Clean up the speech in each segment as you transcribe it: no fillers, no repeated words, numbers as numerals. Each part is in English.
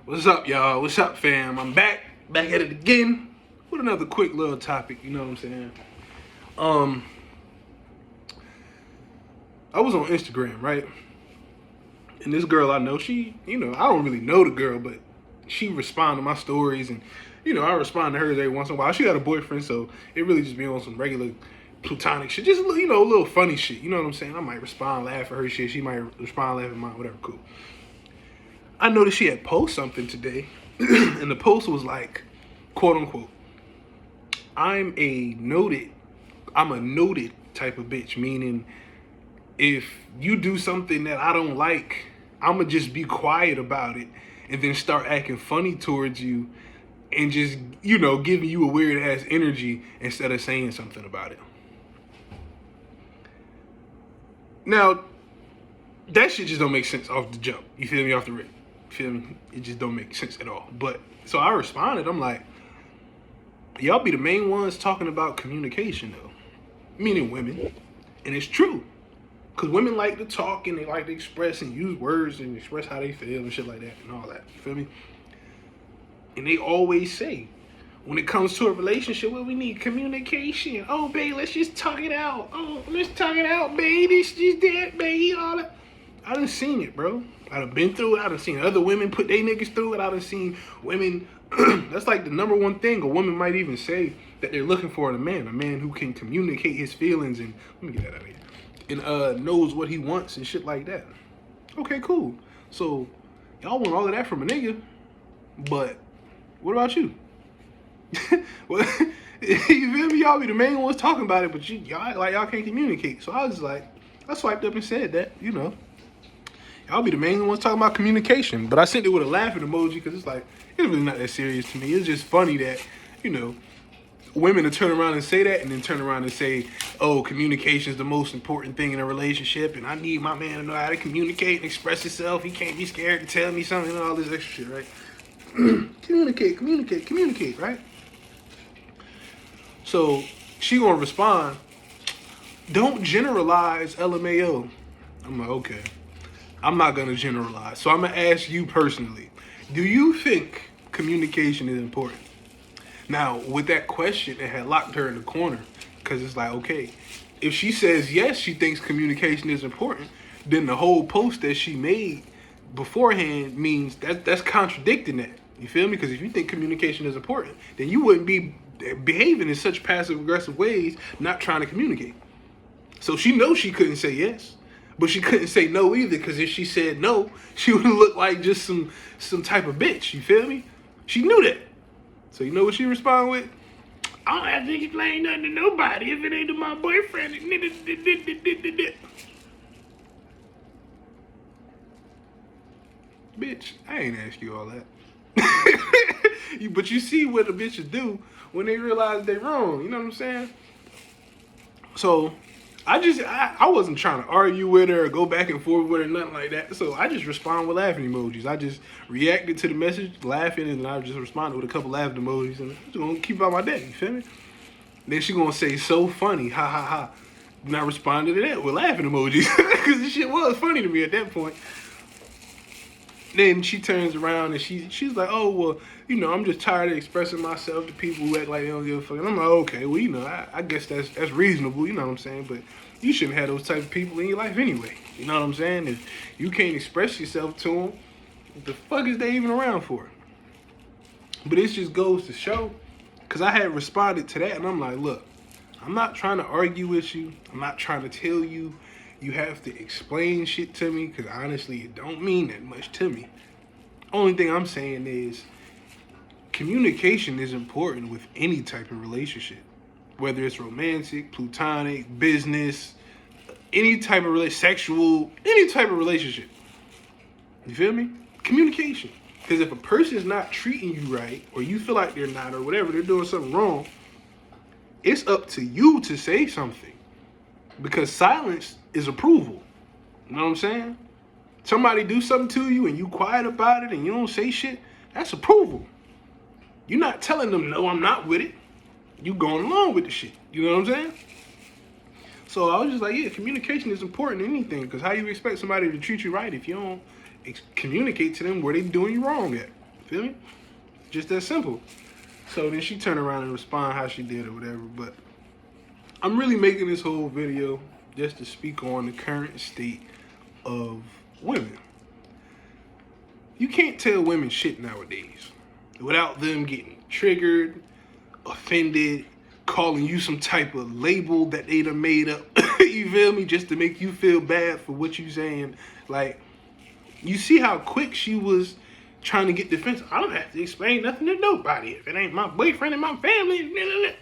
What's up, y'all? What's up, fam? I'm back at it again with another quick little topic. You know what I'm saying? Um, I was on Instagram, right? And this girl I know, she, I don't really know the girl, but she responded to my stories, and I respond to hers every once in a while. She got a boyfriend, so it really just be on some regular platonic shit, just a little funny shit. You know what I'm saying? I might respond, laugh at her shit. She might respond, laugh at mine, whatever. Cool. I noticed she had posted something today, and the post was like, quote unquote, I'm a noted type of bitch, meaning if you do something that I don't like, I'ma just be quiet about it and then start acting funny towards you and just, giving you a weird ass energy instead of saying something about it. Now, that shit just don't make sense off the jump. You feel me? Off the rip. You feel me? It just don't make sense at all. But so I responded, I'm like, y'all be the main ones talking about communication though. Meaning women. And it's true. Because women like to talk and they like to express and use words and express how they feel and shit like that and all that. You feel me? And they always say, when it comes to a relationship, well, we need communication. Oh, babe, let's just talk it out. Oh, let's talk it out, babe. This, that, babe, all that. I done seen it, bro. I done been through it. I done seen other women put their niggas through it. I done seen women. That's like the number one thing a woman might even say that they're looking for in a man who can communicate his feelings and, let me get that out of here, and knows what he wants and shit like that. Okay, cool. So, y'all want all of that from a nigga, but what about you? Well, you feel me? Y'all be the main ones talking about it, but y'all can't communicate. So I was like, I swiped up and said that, y'all be the main ones talking about communication. But I sent it with a laughing emoji because it's like, it's really not that serious to me. It's just funny that, women to turn around and say that and then turn around and say, oh, communication is the most important thing in a relationship and I need my man to know how to communicate and express himself. He can't be scared to tell me something and all this extra shit, right? Communicate, right? So she gonna respond, don't generalize LMAO. I'm like, okay. I'm not gonna generalize. So I'm gonna ask you personally, do you think communication is important? Now, with that question, it had locked her in the corner because it's like, okay, if she says yes, she thinks communication is important, then the whole post that she made beforehand means that's contradicting that. You feel me? Because if you think communication is important, then you wouldn't be behaving in such passive aggressive ways, not trying to communicate. So she knows she couldn't say yes, but she couldn't say no either, because if she said no, she would look like just some type of bitch. You feel me? She knew that. So you know what she responded with? I don't have to explain nothing to nobody if it ain't to my boyfriend. Bitch, I ain't ask you all that. But you see what the bitches do when they realize they wrong. You know what I'm saying? So I wasn't trying to argue with her or go back and forth with her, nothing like that. So I just respond with laughing emojis. I just reacted to the message, laughing, and I just responded with a couple laughing emojis, and I'm just gonna keep out my day. You feel me? Then she gonna say, so funny, ha ha ha. And I responded to that with laughing emojis because this shit was funny to me at that point. Then she turns around and she's like, oh, well, I'm just tired of expressing myself to people who act like they don't give a fuck. And I'm like, okay, well, I guess that's reasonable, you know what I'm saying? But you shouldn't have those type of people in your life anyway. You know what I'm saying? If you can't express yourself to them, what the fuck is they even around for? But it just goes to show, because I had responded to that and I'm like, look, I'm not trying to argue with you. I'm not trying to tell you you have to explain shit to me, because honestly, it don't mean that much to me. Only thing I'm saying is communication is important with any type of relationship, whether it's romantic, platonic, business, any type of sexual, any type of relationship. You feel me? Communication. Because if a person is not treating you right, or you feel like they're not, or whatever, they're doing something wrong, it's up to you to say something. Because silence is approval. You know what I'm saying? Somebody do something to you and you quiet about it and you don't say shit, that's approval. You're not telling them, no, I'm not with it. You going along with the shit. You know what I'm saying? So I was just like, yeah, communication is important in anything, because how you expect somebody to treat you right if you don't communicate to them where they doing you wrong at? Feel me? Just that simple. So then she turned around and respond how she did or whatever. But I'm really making this whole video just to speak on the current state of women. You can't tell women shit nowadays without them getting triggered, offended, calling you some type of label that they done made up. You feel me? Just to make you feel bad for what you saying. Like, you see how quick she was trying to get defensive. I don't have to explain nothing to nobody if it ain't my boyfriend and my family.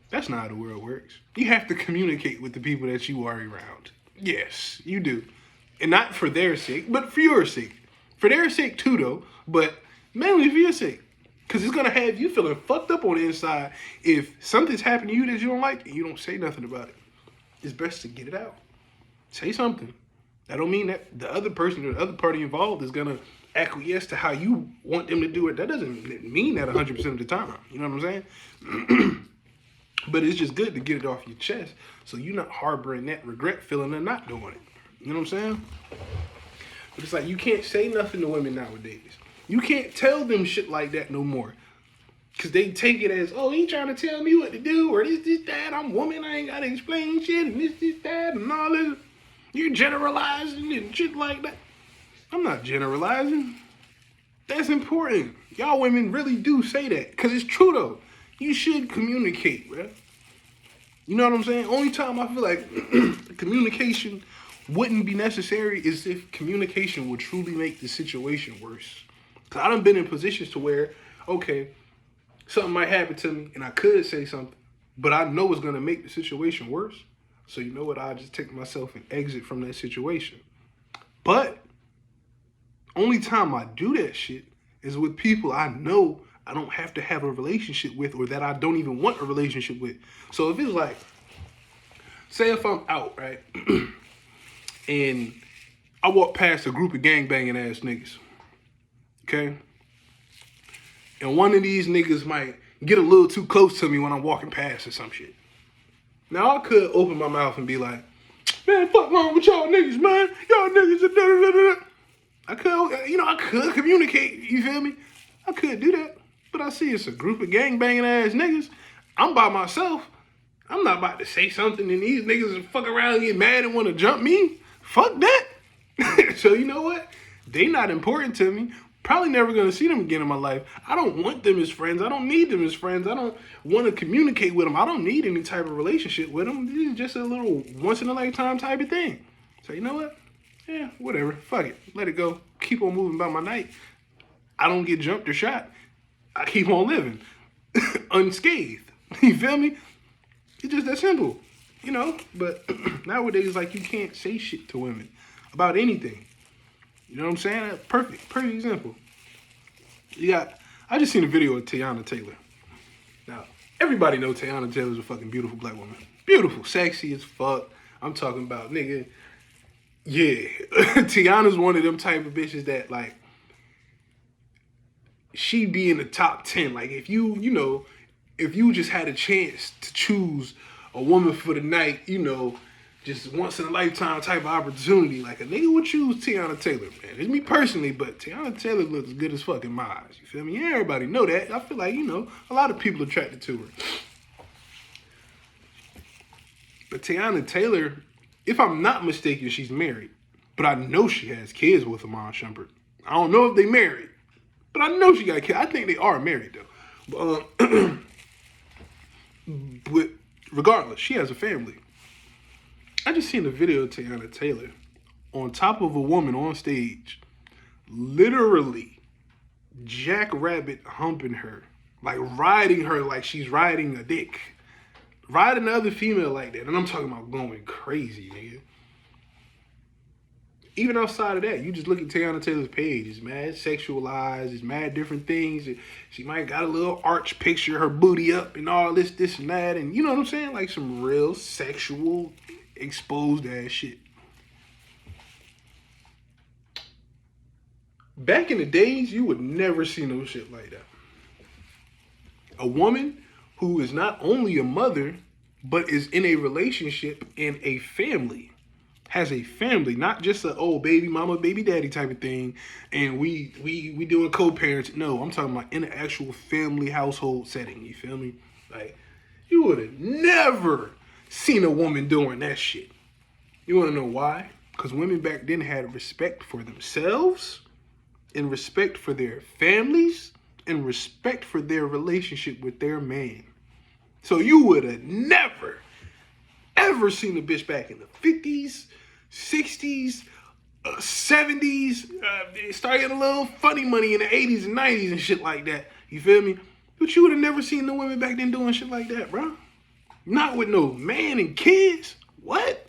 That's not how the world works. You have to communicate with the people that you are around. Yes, you do. And not for their sake, but for your sake. For their sake too, though, but mainly for your sake. Because it's going to have you feeling fucked up on the inside if something's happened to you that you don't like and you don't say nothing about it. It's best to get it out. Say something. That don't mean that the other person or the other party involved is going to acquiesce to how you want them to do it. That doesn't mean that 100% of the time. You know what I'm saying? But it's just good to get it off your chest so you're not harboring that regret feeling of not doing it. You know what I'm saying? But it's like you can't say nothing to women nowadays. You can't tell them shit like that no more. Because they take it as, oh, he trying to tell me what to do, or this, that, I'm a woman, I ain't got to explain shit, and this, that, and all this. You're generalizing and shit like that. I'm not generalizing. That's important. Y'all women really do say that. Because it's true, though. You should communicate, bro. You know what I'm saying? Only time I feel like communication wouldn't be necessary is if communication would truly make the situation worse. Because I done been in positions to where, okay, something might happen to me and I could say something, but I know it's going to make the situation worse. So you know what? I'll just take myself and exit from that situation. But only time I do that shit is with people I know I don't have to have a relationship with or that I don't even want a relationship with. So if it's like, say if I'm out, right? And I walk past a group of gangbanging ass niggas. Okay? And one of these niggas might get a little too close to me when I'm walking past or some shit. Now I could open my mouth and be like, man, fuck wrong with y'all niggas, man. Y'all niggas are da-da-da-da-da. I could communicate, you feel me? I could do that. But I see it's a group of gangbanging ass niggas. I'm by myself. I'm not about to say something and these niggas fuck around and get mad and want to jump me. Fuck that. So you know what? They not important to me. Probably never going to see them again in my life. I don't want them as friends. I don't need them as friends. I don't want to communicate with them. I don't need any type of relationship with them. This is just a little once in a lifetime type of thing. So you know what? Yeah, whatever. Fuck it. Let it go. Keep on moving by my night. I don't get jumped or shot. I keep on living unscathed. You feel me? It's just that simple, you know? But nowadays, like, you can't say shit to women about anything. You know what I'm saying? Perfect example. I just seen a video of Teyana Taylor. Now, everybody knows Teyana Taylor's a fucking beautiful black woman. Beautiful, sexy as fuck. I'm talking about, nigga, yeah. Teyana's one of them type of bitches that, like, she be in the top 10. Like, if if you just had a chance to choose a woman for the night, just once in a lifetime type of opportunity, like a nigga would choose Teyana Taylor, man. It's me personally, but Teyana Taylor looks good as fuck in my eyes. You feel me? Yeah, everybody know that. I feel like, a lot of people attracted to her. But Teyana Taylor, if I'm not mistaken, she's married. But I know she has kids with Amon Shumpert. I don't know if they married. But I know she got kids. I think they are married, though. But regardless, she has a family. I just seen a video of Teyana Taylor on top of a woman on stage, literally jackrabbit humping her, like riding her like she's riding a dick. Riding another female like that. And I'm talking about going crazy, nigga. Even outside of that, you just look at Teyana Taylor's page. It's mad sexualized. It's mad different things. She might got a little arch picture, her booty up and all this and that. And you know what I'm saying? Like some real sexual, exposed ass shit. Back in the days, you would never see no shit like that. A woman who is not only a mother, but is in a relationship and a family. has a family, not just a baby mama, baby daddy type of thing, and we doing co-parents. No, I'm talking about in an actual family household setting. You feel me? Like, you would have never seen a woman doing that shit. You want to know why? Because women back then had respect for themselves, and respect for their families, and respect for their relationship with their man. So you would have never, ever seen a bitch back in the 50s, 60s, 70s, start getting a little funny money in the 80s and 90s and shit like that. You feel me? But you would have never seen the women back then doing shit like that, bro. Not with no man and kids. What?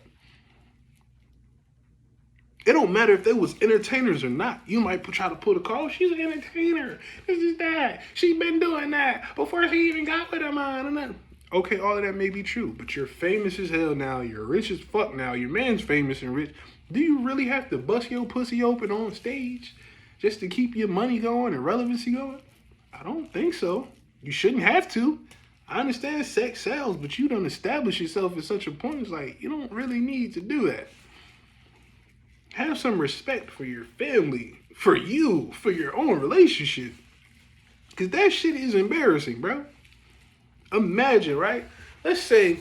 It don't matter if they was entertainers or not. You might try to pull the call. She's an entertainer. This is that. She been doing that before she even got with a man and nothing. Okay, all of that may be true, but you're famous as hell now. You're rich as fuck now. Your man's famous and rich. Do you really have to bust your pussy open on stage just to keep your money going and relevancy going? I don't think so. You shouldn't have to. I understand sex sells, but you don't establish yourself at such a point. It's like, you don't really need to do that. Have some respect for your family, for you, for your own relationship. Because that shit is embarrassing, bro. Imagine, right? Let's say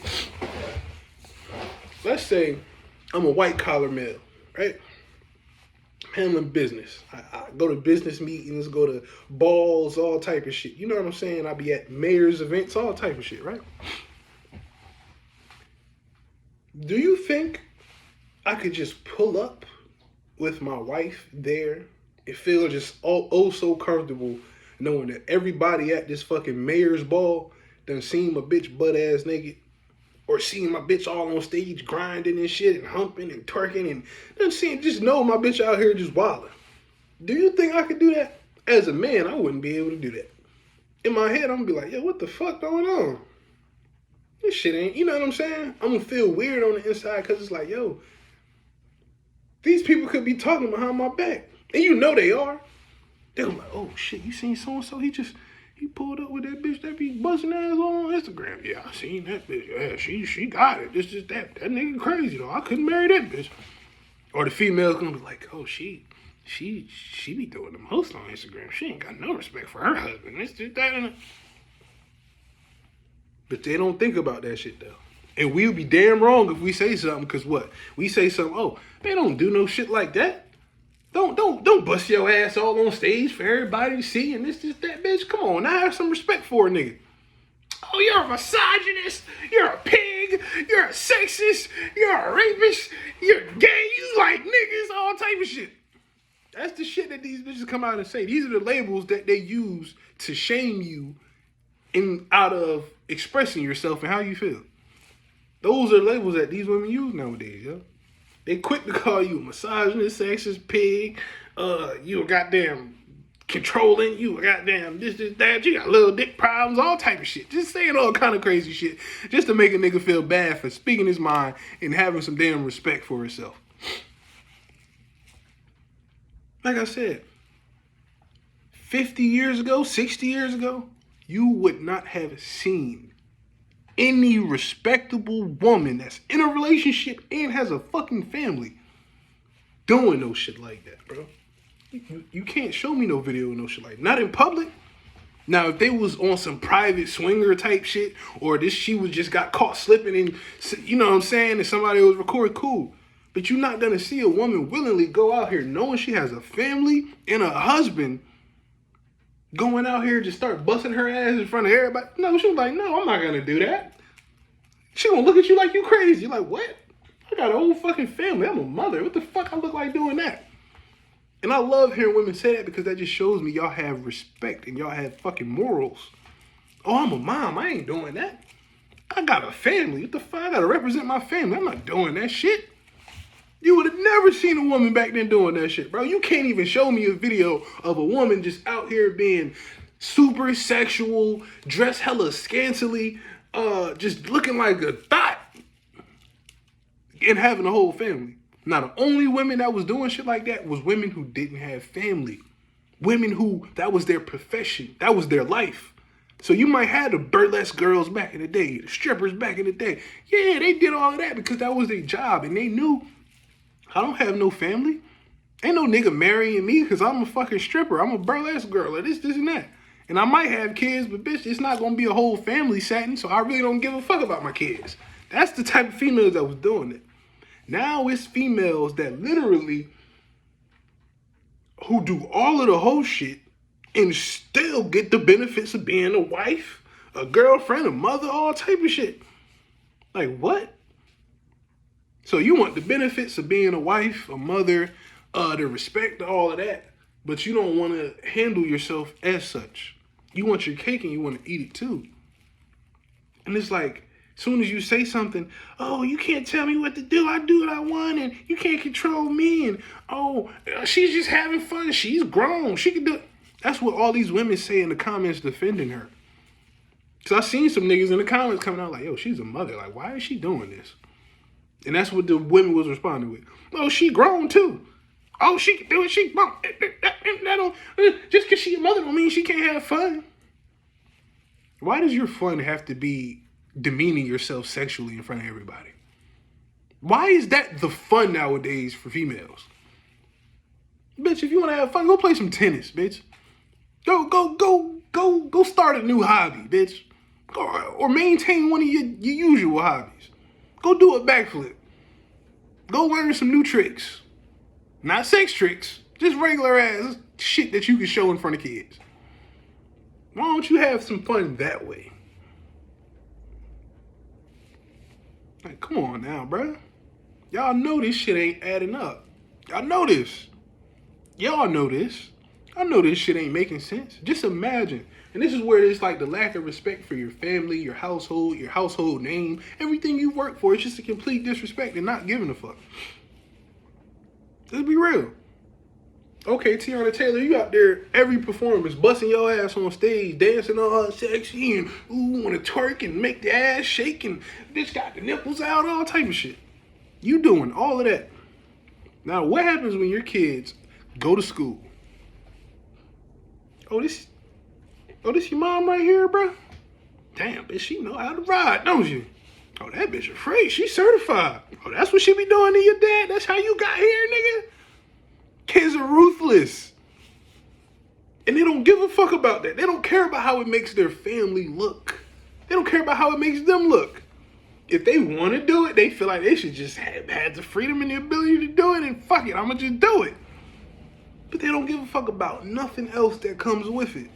I'm a white collar male, right? Handling business. I go to business meetings, go to balls, all type of shit. You know what I'm saying? I be at mayor's events, all type of shit, right? Do you think I could just pull up with my wife there and feel just so comfortable knowing that everybody at this fucking mayor's ball done seen my bitch butt ass naked, or seen my bitch all on stage grinding and shit and humping and twerking, and done seen, just know my bitch out here just wilding? Do you think I could do that? As a man, I wouldn't be able to do that. In my head, I'm gonna be like, yo, what the fuck going on? This shit ain't, you know what I'm saying? I'm gonna feel weird on the inside because it's like, yo, these people could be talking behind my back. And you know they are. They're like, oh shit, you seen so-and-so? He pulled up with that bitch that be busting ass on Instagram. Yeah, I seen that bitch. Yeah, she got it. This just that nigga crazy though. I couldn't marry that bitch. Or the female's gonna be like, oh, she be doing the most on Instagram. She ain't got no respect for her husband. This just that and that. But they don't think about that shit though. And we'll be damn wrong if we say something, because what? We say something, oh, they don't do no shit like that. Don't bust your ass all on stage for everybody to see and this, that, bitch. Come on, now have some respect for a nigga. Oh, you're a misogynist. You're a pig. You're a sexist. You're a rapist. You're gay. You like niggas, all type of shit. That's the shit that these bitches come out and say. These are the labels that they use to shame you out of expressing yourself and how you feel. Those are labels that these women use nowadays, yo. They quick to call you a misogynist, sexist, pig, you a goddamn controlling, you a goddamn this, that, you got little dick problems, all type of shit. Just saying all kind of crazy shit just to make a nigga feel bad for speaking his mind and having some damn respect for himself. Like I said, 50 years ago, 60 years ago, you would not have seen any respectable woman that's in a relationship and has a fucking family doing no shit like that, bro. You can't show me no video of no shit like that. Not in public. Now, if they was on some private swinger type shit, or she was just got caught slipping and, you know what I'm saying, and somebody was recording, cool. But you're not gonna see a woman willingly go out here knowing she has a family and a husband going out here to start busting her ass in front of everybody. No, she was like, no, I'm not gonna do that. She gonna look at you like you crazy. You're like, what? I got a whole fucking family. I'm a mother. What the fuck I look like doing that? And I love hearing women say that, because that just shows me y'all have respect and y'all have fucking morals. Oh, I'm a mom. I ain't doing that. I got a family. What the fuck? I gotta represent my family. I'm not doing that shit. You would have never seen a woman back then doing that shit, bro. You can't even show me a video of a woman just out here being super sexual, dressed hella scantily, just looking like a thought, and having a whole family. Now, the only women that was doing shit like that was women who didn't have family. Women who, that was their profession. That was their life. So you might have the burlesque girls back in the day, the strippers back in the day. Yeah, they did all of that because that was their job, and they knew I don't have no family. Ain't no nigga marrying me because I'm a fucking stripper. I'm a burlesque girl or this, and that. And I might have kids, but bitch, it's not going to be a whole family setting, so I really don't give a fuck about my kids. That's the type of females that was doing it. Now it's females that literally, who do all of the whole shit and still get the benefits of being a wife, a girlfriend, a mother, all type of shit. Like, what? So you want the benefits of being a wife, a mother, the respect, all of that, but you don't want to handle yourself as such. You want your cake and you want to eat it too. And it's like, as soon as you say something, oh, you can't tell me what to do. I do what I want, and you can't control me. And oh, she's just having fun. She's grown. She can do it. That's what all these women say in the comments defending her. Because I seen some niggas in the comments coming out like, yo, she's a mother. Like, why is she doing this? And that's what the women was responding with. Oh, she grown too. Oh, she can do it. She just because she a mother don't mean she can't have fun. Why does your fun have to be demeaning yourself sexually in front of everybody? Why is that the fun nowadays for females? Bitch, if you want to have fun, go play some tennis, bitch. Go start a new hobby, bitch. Or maintain one of your usual hobbies. Go do a backflip. Go learn some new tricks. Not sex tricks, just regular ass shit that you can show in front of kids. Why don't you have some fun that way? Like, come on now, bruh. Y'all know this shit ain't adding up. Y'all know this. Y'all know this. I know this shit ain't making sense. Just imagine. And this is where it's like the lack of respect for your family, your household name, everything you work for. It's just a complete disrespect and not giving a fuck. Let's be real. Okay, Tiana Taylor, you out there every performance, busting your ass on stage, dancing all sexy and ooh, want to twerk and make the ass shake and bitch got the nipples out, all type of shit. You doing all of that. Now, what happens when your kids go to school? Oh, this your mom right here, bro? Damn, bitch, she know how to ride, don't you? Oh, that bitch afraid. She certified. Oh, that's what she be doing to your dad? That's how you got here, nigga? Kids are ruthless. And they don't give a fuck about that. They don't care about how it makes their family look. They don't care about how it makes them look. If they want to do it, they feel like they should just have the freedom and the ability to do it, and fuck it, I'm going to just do it. But they don't give a fuck about nothing else that comes with it.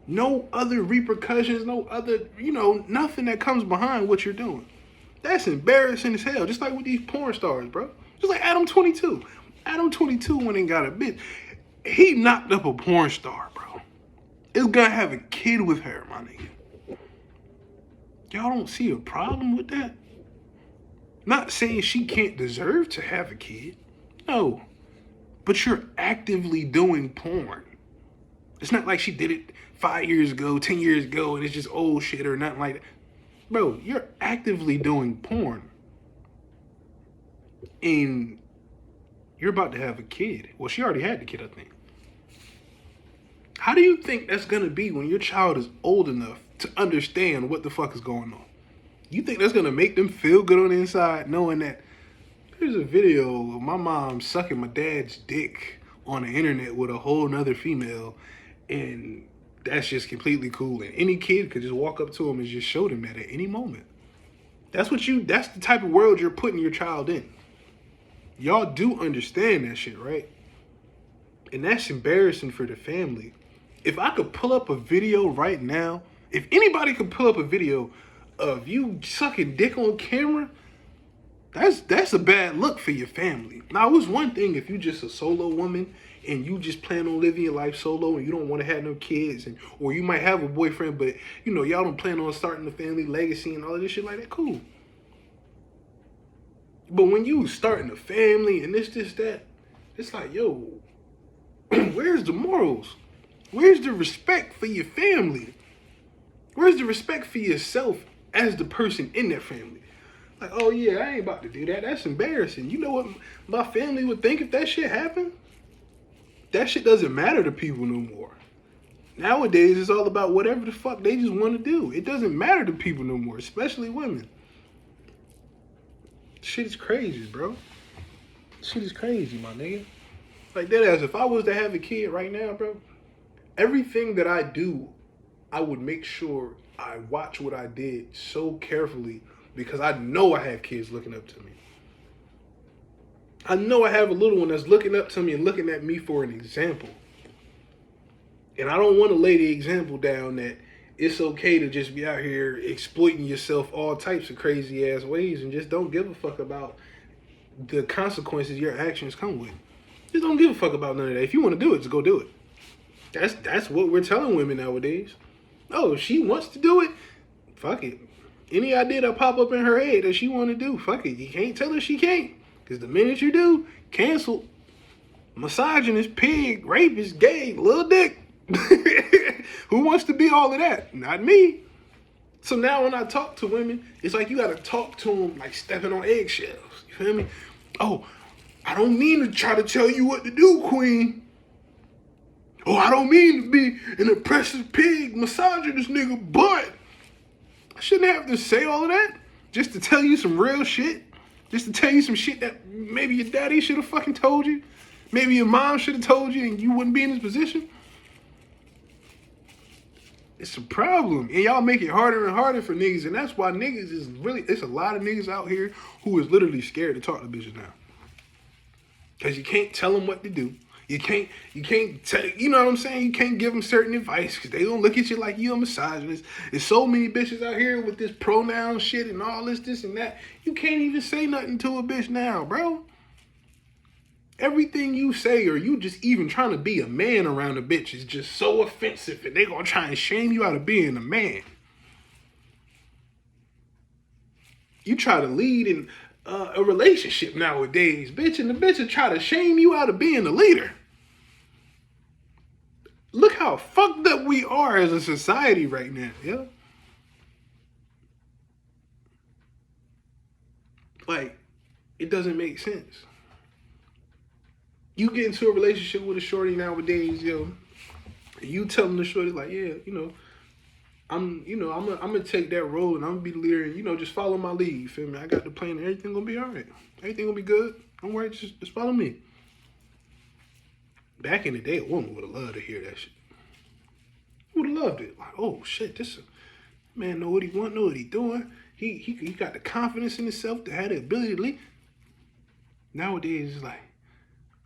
No other repercussions, no other, nothing that comes behind what you're doing. That's embarrassing as hell. Just like with these porn stars, bro. Just like Adam 22. Adam 22 went and got a bitch. He knocked up a porn star, bro. Is gonna have a kid with her, my nigga. Y'all don't see a problem with that? Not saying she can't deserve to have a kid. No. But you're actively doing porn. It's not like she did it 5 years ago, 10 years ago, and it's just old shit or nothing like that. Bro, you're actively doing porn. And you're about to have a kid. Well, she already had the kid, I think. How do you think that's going to be when your child is old enough to understand what the fuck is going on? You think that's going to make them feel good on the inside knowing that there's a video of my mom sucking my dad's dick on the internet with a whole nother female, and that's just completely cool, and any kid could just walk up to him and just show them that at any moment. That's the type of world you're putting your child in. Y'all do understand that shit, right? And that's embarrassing for the family. If I could pull up a video right now, if anybody could pull up a video of you sucking dick on camera, that's a bad look for your family. Now, it was one thing if you just a solo woman and you just plan on living your life solo and you don't want to have no kids, or you might have a boyfriend, but y'all don't plan on starting the family legacy and all of this shit like that, cool. But when you starting a family and this, that, it's like, yo, where's the morals? Where's the respect for your family? Where's the respect for yourself as the person in that family? Like, oh yeah, I ain't about to do that. That's embarrassing. You know what my family would think if that shit happened? That shit doesn't matter to people no more. Nowadays, it's all about whatever the fuck they just want to do. It doesn't matter to people no more, especially women. Shit is crazy, bro. Shit is crazy, my nigga. Like that ass, if I was to have a kid right now, bro, everything that I do, I would make sure I watch what I did so carefully because I know I have kids looking up to me. I know I have a little one that's looking up to me and looking at me for an example. And I don't want to lay the example down that it's okay to just be out here exploiting yourself all types of crazy ass ways and just don't give a fuck about the consequences your actions come with. Just don't give a fuck about none of that. If you want to do it, just go do it. That's what we're telling women nowadays. Oh, if she wants to do it, fuck it. Any idea that pop up in her head that she want to do, fuck it. You can't tell her she can't. Because the minute you do, cancel. Misogynist, pig, rapist, gay, little dick. Who wants to be all of that? Not me. So now when I talk to women, it's like you got to talk to them like stepping on eggshells. You feel me? Oh, I don't mean to try to tell you what to do, queen. Oh, I don't mean to be an oppressive pig, misogynist nigga, but I shouldn't have to say all of that just to tell you some real shit. Just to tell you some shit that maybe your daddy should have fucking told you. Maybe your mom should have told you and you wouldn't be in this position. It's a problem. And y'all make it harder and harder for niggas. And that's why niggas is really, it's a lot of niggas out here who is literally scared to talk to bitches now. Because you can't tell them what to do. You can't tell, you know what I'm saying? You can't give them certain advice because they gonna look at you like you a misogynist. There's so many bitches out here with this pronoun shit and all this and that. You can't even say nothing to a bitch now, bro. Everything you say or you just even trying to be a man around a bitch is just so offensive and they gonna try and shame you out of being a man. You try to lead in a relationship nowadays, bitch, and the bitch will try to shame you out of being a leader. Look how fucked up we are as a society right now, yeah? Like, it doesn't make sense. You get into a relationship with a shorty nowadays, yo, and you telling the shorty, like, yeah, I'm gonna take that role and I'm gonna be the leader and, just follow my lead, you feel me? I got the plan and everything gonna be all right. Everything gonna be good. Don't worry, just follow me. Back in the day, a woman would have loved to hear that shit. Would have loved it. Like, oh shit, this man know what he want, know what he doing. He got the confidence in himself to have the ability to lead. Nowadays, it's like,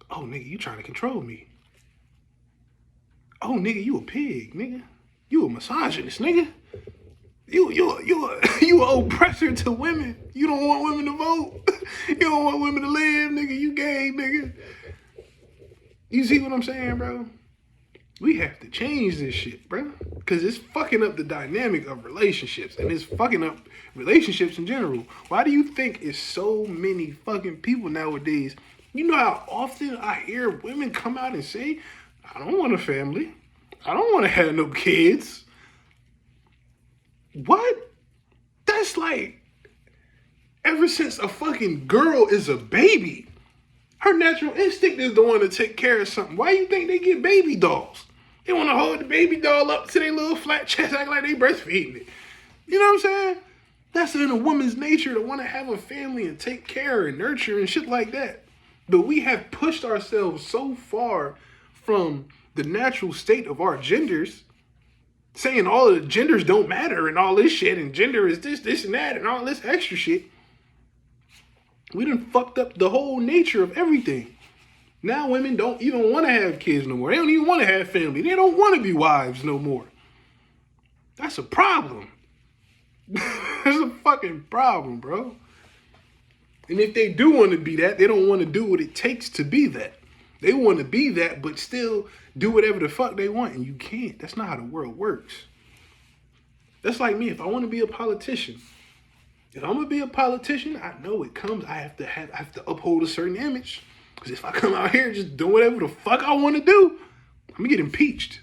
oh nigga, you trying to control me. Oh nigga, you a pig, nigga. You a misogynist, nigga. You a oppressor to women. You don't want women to vote. You don't want women to live, nigga. You gay, nigga. You see what I'm saying, bro? We have to change this shit, bro. Because it's fucking up the dynamic of relationships. And it's fucking up relationships in general. Why do you think it's so many fucking people nowadays? You know how often I hear women come out and say, I don't want a family. I don't want to have no kids. What? That's like, ever since a fucking girl is a baby, her natural instinct is the one to take care of something. Why you think they get baby dolls? They want to hold the baby doll up to their little flat chest, act like they breastfeeding it. You know what I'm saying? That's in a woman's nature to want to have a family and take care and nurture and shit like that. But we have pushed ourselves so far from the natural state of our genders, saying all of the genders don't matter and all this shit, and gender is this and that, and all this extra shit. We done fucked up the whole nature of everything. Now women don't even want to have kids no more. They don't even want to have family. They don't want to be wives no more. That's a problem. That's a fucking problem, bro. And if they do want to be that, they don't want to do what it takes to be that. They want to be that, but still do whatever the fuck they want, and you can't. That's not how the world works. That's like me. If I want to be a politician, if I'm gonna be a politician, I know it comes. I have to uphold a certain image. Because if I come out here just doing whatever the fuck I want to do, I'm gonna get impeached.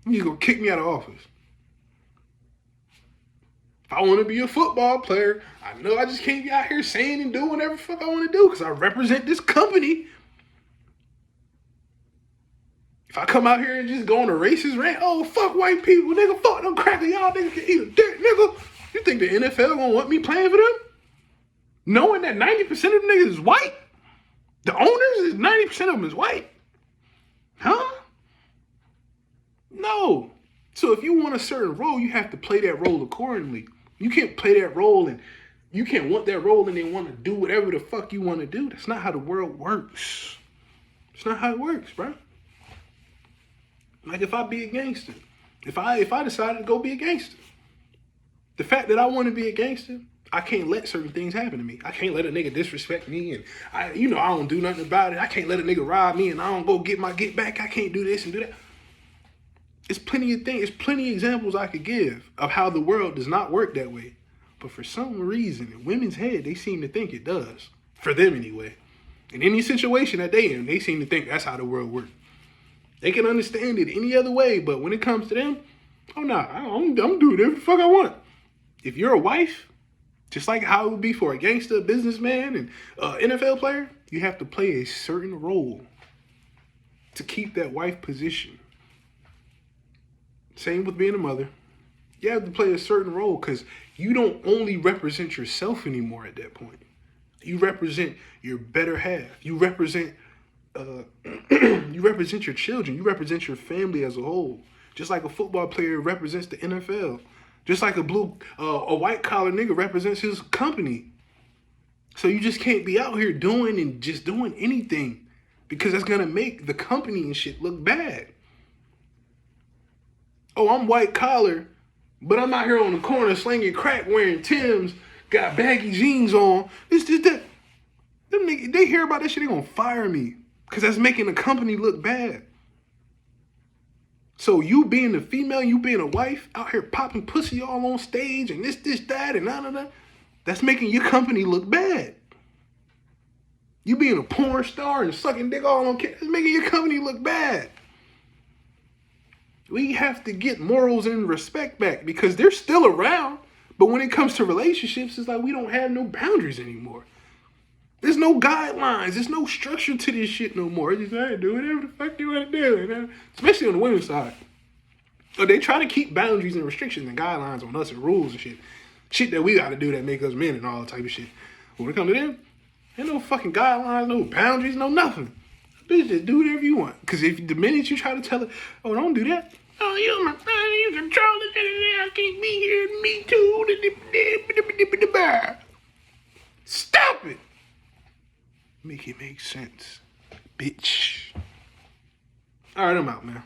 You're gonna kick me out of office. If I want to be a football player, I know I just can't be out here saying and doing whatever the fuck I want to do because I represent this company. If I come out here and just go on a racist rant, oh, fuck white people, nigga, fuck them crackers, y'all niggas can eat a dick, nigga. You think the NFL gonna want me playing for them? Knowing that 90% of the niggas is white? The owners is 90% of them is white. Huh? No. So if you want a certain role, you have to play that role accordingly. You can't play that role and you can't want that role and then want to do whatever the fuck you want to do. That's not how the world works. It's not how it works, bro. Like if I be a gangster, if I decided to go be a gangster, the fact that I want to be a gangster, I can't let certain things happen to me. I can't let a nigga disrespect me and I don't do nothing about it. I can't let a nigga rob me and I don't go get my get back. I can't do this and do that. It's plenty of things, it's plenty of examples I could give of how the world does not work that way. But for some reason, in women's head, they seem to think it does. For them anyway. In any situation that they in, they seem to think that's how the world works. They can understand it any other way, but when it comes to them, oh no, I'm doing whatever the fuck I want. If you're a wife, just like how it would be for a gangster, businessman, and NFL player, you have to play a certain role to keep that wife position. Same with being a mother. You have to play a certain role because you don't only represent yourself anymore at that point. You represent your better half. You represent your children. You represent your family as a whole. Just like a football player represents the NFL. Just like a white collar nigga represents his company. So you just can't be out here doing anything because that's gonna make the company and shit look bad. Oh, I'm white collar, but I'm out here on the corner slinging crack, wearing Timbs, got baggy jeans on. This, that. Them niggas, they hear about that shit, they gonna fire me. Because that's making the company look bad. So you being a female, you being a wife, out here popping pussy all on stage and this, that, and that, that's making your company look bad. You being a porn star and sucking dick all on kids, that's making your company look bad. We have to get morals and respect back because they're still around. But when it comes to relationships, it's like we don't have no boundaries anymore. There's no guidelines. There's no structure to this shit no more. It's just, hey, do whatever the fuck you want to do. You know? Especially on the women's side. So they try to keep boundaries and restrictions and guidelines on us and rules and shit. Shit that we got to do that make us men and all that type of shit. But when it comes to them, ain't no fucking guidelines, no boundaries, no nothing. Bitch, just do whatever you want. Because if the minute you try to tell her, oh, don't do that. Oh, you're my friend, you control it, I can't be here, me too. Stop it. Make it make sense, bitch. All right, I'm out, man.